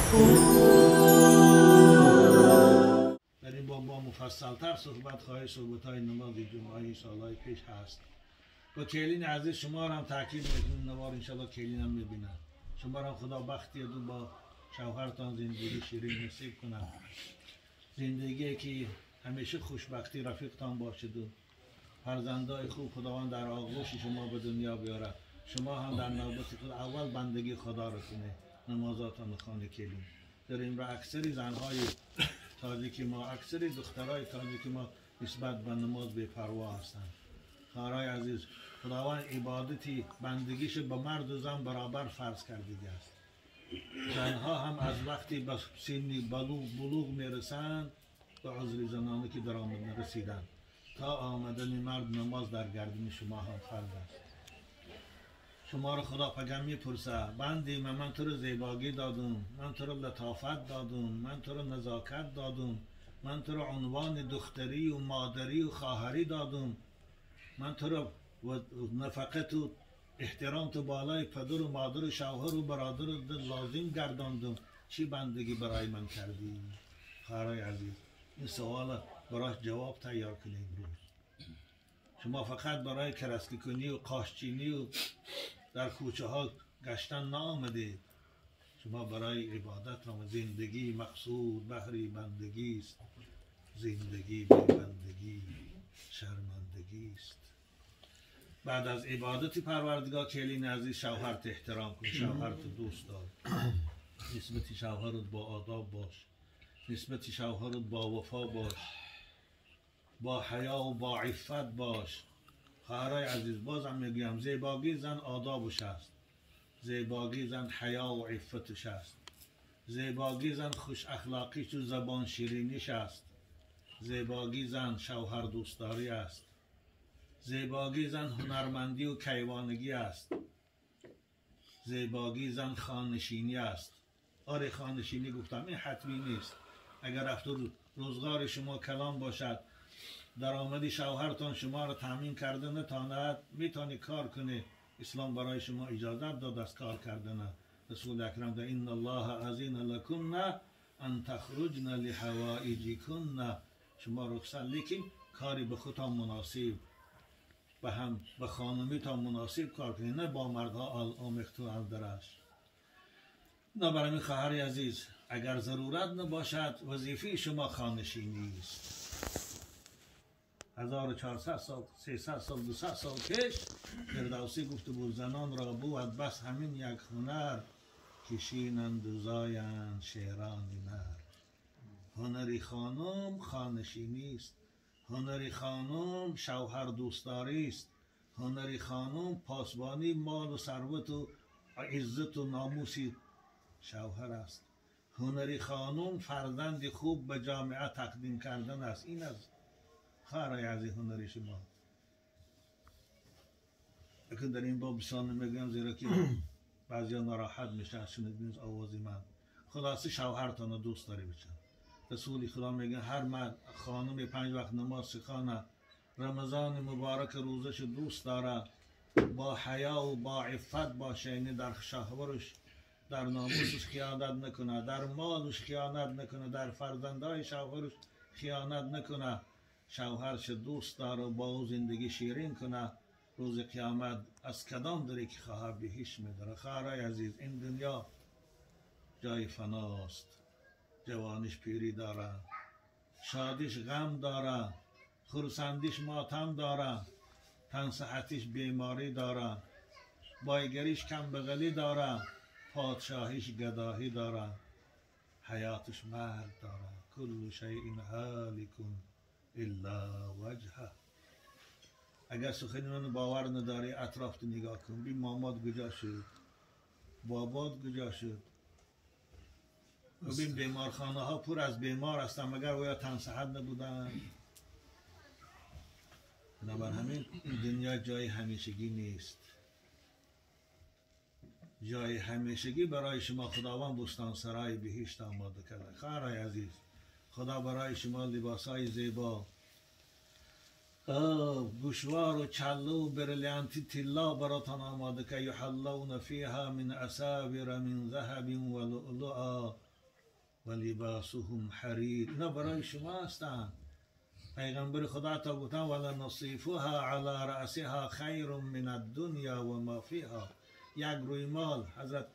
در این باب با مفصلتر صحبت خواهی صحبت‌های نماز جمعه سالهای پیش هست. با کلین عزیز شما را هم تاکید میکنیم نوار انشالله کلین هم میبینن. شما را خدا بختی دو با شوهرتان زندگی شیرین نصیب کنم. زندگی که همیشه خوشبختی رفیقتان باشد و فرزندای خوب خداوند در آغوش شما به دنیا بیاره. شما هم در نوبت خود اول بندگی خدا را کنه، نمازاتان خانه کلین. در این را اکثری زنهای تاجیکی ما، اکثری دخترای تاجیکی ما نسبت به نماز بی‌پروا هستند. خواهرای عزیز، خداوند عبادتی بندگیش به مرد و زن برابر فرض کرده است. زنها هم از وقتی به سنی بلوغ میرسند به عذر زنانی که در آمد نرسیدند تا آمدن مرد نماز در گردن شما هم فرض است. شما را خدا پگم میپرسه بندی من تو رو زیباگی دادم، من تو رو لطافت دادم، من تو رو نزاکت دادم، من تو رو عنوان دختری و مادری و خواهری دادم، من تو رو نفقت و احترام تو بالای پدر و مادر و شوهر و برادر لازم گرداندم، چی بندگی برای من کردی؟ خواهرای عزیز، این سوال برای جواب تیار کنیم. شما فقط برای کرسکی کنی و قاشچینی و در کوچه ها گشتن نآمدید. شما برای عبادت و زندگی مقصود بهری بندگی است. زندگی بی بندگی شرمندگی است. بعد از عبادت پروردگار کلین عزیز شوهرت احترام کن، شوهرت دوست دار، نسبت شوهرت با آداب باش، نسبت شوهرت با وفا باش، با حیا و با عفت باش. خواهرای عزیز بازم میگویم زیباگی زن آدابش است، زیباگی زن حیا و عفتش است، زیباگی زن خوش اخلاقیش و زبان شیرینیش است، زیباگی زن شوهر دوستداری است، زیباگی زن هنرمندی و کیوانگی است، زیباگی زن خانشینی است. آره خانشینی گفتم این حتمی نیست. اگر رفت روزگار شما کلام باشد، درآمدی شوهرتان شما را تامین کرده نتاند، میتونی کار کنی. اسلام برای شما اجازه داد از کار کردن. رسول اکرم ده ان الله اذن لکن ان تخرجن لحوائجکن، شما رخصت لیکن کاری به خودتان مناسب به خانمیتان مناسب کار کنی، نه با مردها آمیخت و الدرش. نه برای من خواهر عزیز اگر ضرورت نباشد وظیفه شما خانشینی است. 1400 سال 300 سال 200 سال پیش فردوسی گفته بود زنان را بود بس همین یک هنر، کشینند و زایند شیران نر. هنری خانم خانشینی است، هنری خانم شوهر دوستداری است، هنری خانم پاسبانی مال و ثروت و عزت و ناموسی شوهر است. هنری خانم فرزند خوب به جامعه تقدیم کردن است. این از خواهرای عزیز هنری شما. لیکن در این باب بسیار نمیگم زیرا که بعضیا ناراحت میشه از شنیدن آواز من. خلاصه شوهرتان رو دوست داری بچن. رسول خدا میگه هر مرد خانم 5 وقت نماز سخانه، رمضان مبارک روزش دوست داره، با حیا و با عفت باشه، یعنی در شوهرش در ناموسش خیانت نکنه، در مالش خیانت نکنه، در فرزندای شوهرش خیانت نکنه، شوهرش دوست داره و با او زندگی شیرین کنه، روز قیامت از کدام داری که خواهر بهش میداره. خواهرای عزیز این دنیا جای فناست، جوانش پیری داره، شادیش غم داره، خرسندیش ماتم داره، تن صحتیش بیماری داره، بایگریش کم بغلی داره، پادشاهیش گداهی داره، حیاتش مرگ داره. کل شیء هالک الا وجهه. اگر سخنی من باور نداری اطراف نگاه کن، بی ماماد کجا شد، بابات کجا شد. ببین بیمارخانه ها پر از بیمار هستن مگر ویا تن صحت نبودن. بنابر همین این دنیا جای همیشگی نیست. جای همیشگی برای شما خداوند بستان سرای بهشت آماده کرده. خواهرای عزیز خدا برای شما لباسای زیبا، گوشوار و چله و بریلیانتی طلا براتان آماده که یحلون فیها من اساور من ذهب و لؤلؤا و لباسهم حریر. اینا برای شما هستند. پیغمبر خدا تا گفتن ولنصیفها علی رأسها خیر من الدنیا و ما فیها. یک رویمال حضرت،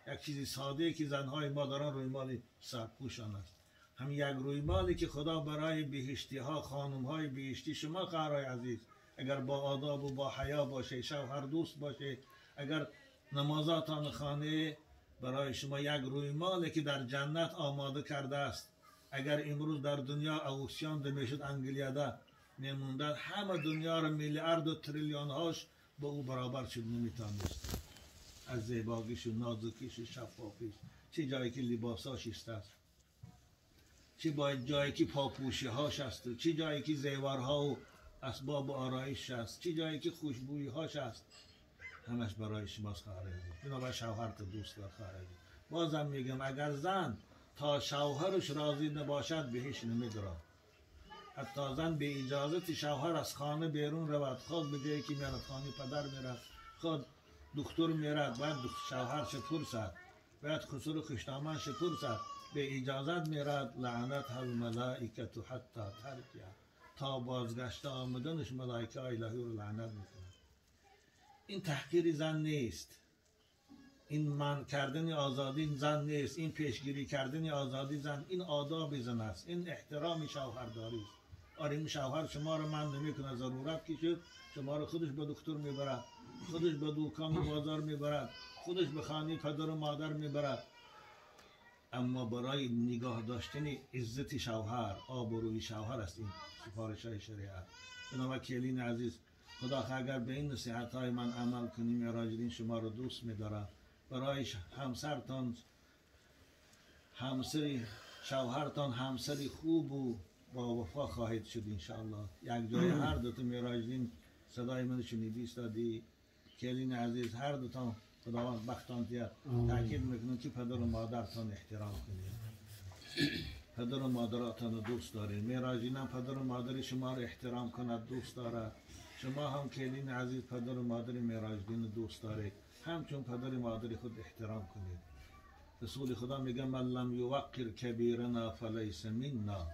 یک چیزی ساده که زنهای ما دارن، رویمال سرپوشان است. هم یک رویمالی که خدا برای بهشتی ها، خانم های بهشتی شما خواهرای عزیز، اگر با آداب و با حیا باشه، شوهر دوست باشه، اگر نمازاتان خانه برای شما یک رویمالی که در جنت آماده کرده است. اگر امروز در دنیا اوکسیان میشد انگلیاده میموندن، همه دنیا رو میلیارد و تریلیون هاش با او برابر شد نمیتونست. از زیباگیش و نازکیش و شفافیش، چه جایی که لباساش است، چه باید جایی که پاپوشی هاش است، چه جایی که زیورها و اسباب آرایش است، چه جایی که خوشبویی هاش است، همش برای شماست خواهر. بنابراین شوهرت دوست دار خواهر. بازم میگم اگر زن تا شوهرش راضی نباشد بهش نمیداره. حتی زن به اجازت شوهر از خانه بیرون رود، خود به جایی که میرد خانه پدر میرد، خود دکتر میرد، باید شوهر شپرسد، باید خسر خشتامان شپرسد، به اجازت میرد. لعنت الملائکه حتی ترجع، تا بازگشت آمدنش ملائکه الهی رو لعنت میکنه. این تحقیر زن نیست، این من کردن آزادی زن نیست، این پیشگیری کردن آزادی زن، این آداب زن است، این احترام شوهرداری است. آره این شوهر شما رو من نمیکنه، ضرورت کشید شما رو خودش به دکتر میبرد، خودش به دکان و بازار میبرد، خودش به خانه پدر و مادر میبرد، اما برای نگاه داشتن عزت شوهر، آبروی شوهر است این سفارش های شریعت. بنابراین کلین عزیز، خدا اگر به این نصیحت های من عمل کنیم، معراج دین شما رو دوست می‌داره. برای همسرتان، همسری شوهرتان همسری خوب و با وفا خواهید شد انشاءالله. یک جای هر دوتون معراج دین صدای من شنیدی استادی کلین عزیز، هر دوتان خداوند بختان دیاد. تاکید میکنم که پدر و مادرتان احترام کنید، پدر و مادرتان دوست دارید. معراج دین هم پدر و مادر شما رو احترام کند، دوست دارد. شما هم کلین عزیز پدر و مادر معراج دین دوست دارید، همچون پدر و مادر خود احترام کنید. رسول خدا میگه من لم یوقر کبیرنا فلیس منا.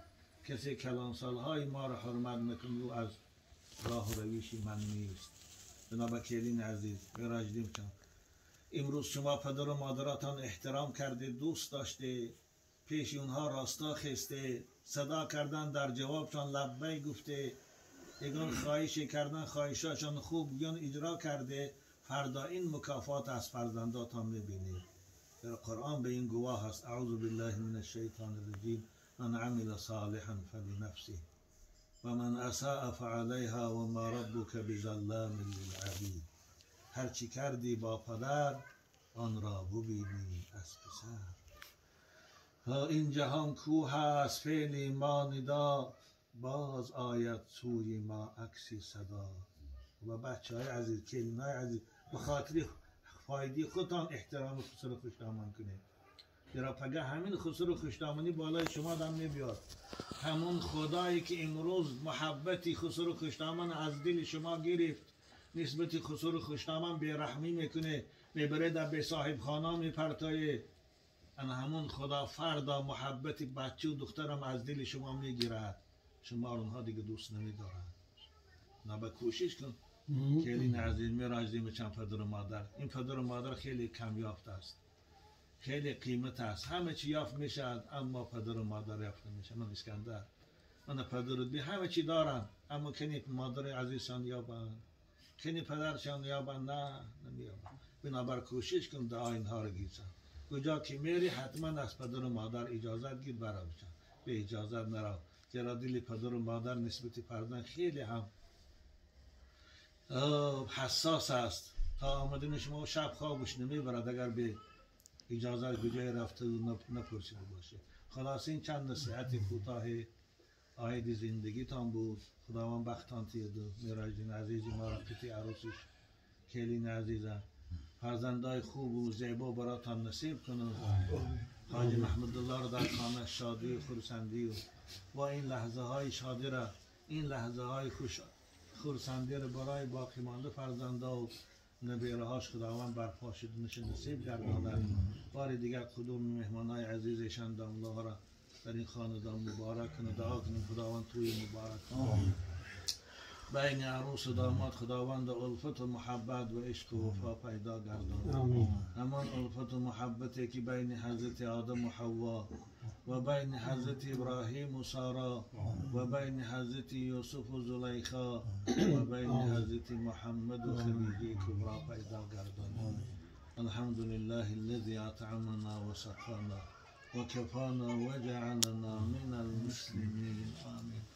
کسی کلانسالهای ما را حرمت نکنه او از راه و رویش من نیست. بنابراین کلین عزیز معراج دین کن، امروز شما پدر و مادراتان احترام کرده، دوست داشته، پیش اونها راستا خسته، صدا کردن در جوابشان لبیک گفته، یگان خواهش کردن خواهشاشان خوب بیان اجرا کرده، فردا این مکافات از فرزنداتان میبینید. در قرآن به این گواه است. اعوذ بالله من الشیطان الرجیم. من عمل صالحا فلنفسه و من اساء فعلیها و ما ربک بظلام للعبید. هر چی کردی با پدر آن را ببینی از پسر. ها این جهان کوه است فعل ما ندا، باز آید سوی ما عکسی صدا. و بچه های عزیز، کلین های عزیز، به خاطر فایده خودتان احترام خسر و خوشتامان کنید. در پگه همین خسر و خوشتامانی بالای شما دم نمیاد. همون خدایی که امروز محبتی خسر و خوشتامان از دل شما گرفت، نسبت خسر و خوشتامان بیرحمی میکنه، میبره در به صاحب خانه میپرتایه، ان همون خدا فردا محبت بچه و دخترم از دل شما میگیرد. شما اونها دیگه دوست نمیدارن. نبا کوشش کن کلین عزیز معراج دین چند پدر و مادر. این پدر و مادر خیلی کم یافت است، خیلی قیمت است. همه چی یافت میشد اما پدر و مادر یافت نمیشه. من اسکندر، من پدر و بی همه چی دارم اما کنی مادر عزیزشان یابن، کنی پدرشان یابن، نه نمیابن. بنابر کوشش کن دعا اینها رو گیرسن. کجا که میری حتما از پدر و مادر اجازت گیر برای بشن، به اجازت نرو. چرا دل پدر و مادر نسبت فرزند خیلی هم حساس است. تا آمدن شما شب خوابش نمیبرد اگر به اجازت کجای رفته و نپرسیده باشه. خلاص این چند نصیحت کوتاه آید زندگیتان بود. خداوند بختان تیدو. معراج دین عزیز ما را پتی عروسش کلین عزیزم فرزندای خوب و زیبا براتان نصیب کنه. حاج محمد الله را در خانه شادی و خرسندی و این لحظه های شادی را، این لحظه های خرسندی را برای باقی مانده فرزندا و نبیرهاش خداوند برپا شدنش نصیب گرداند. بار دیگر کدوم مهمانای عزیزشان الله را در این خاندان مبارک کنه. دعا کنیم خداوند توی مبارک کنه. بین عروس و داماد خداوند الفت و محبت و عشق و وفا پیدا گرداند. همان الفت و محبتی که بین حضرت آدم و حوا و بین حضرت ابراهیم و سارا و بین حضرت یوسف و زلیخا و بین حضرت محمد و خدیجه کبرا پیدا گرداند. الحمد لله الذي اطعمنا و سقانا و کفانا و جعلنا من المسلمین. آمین.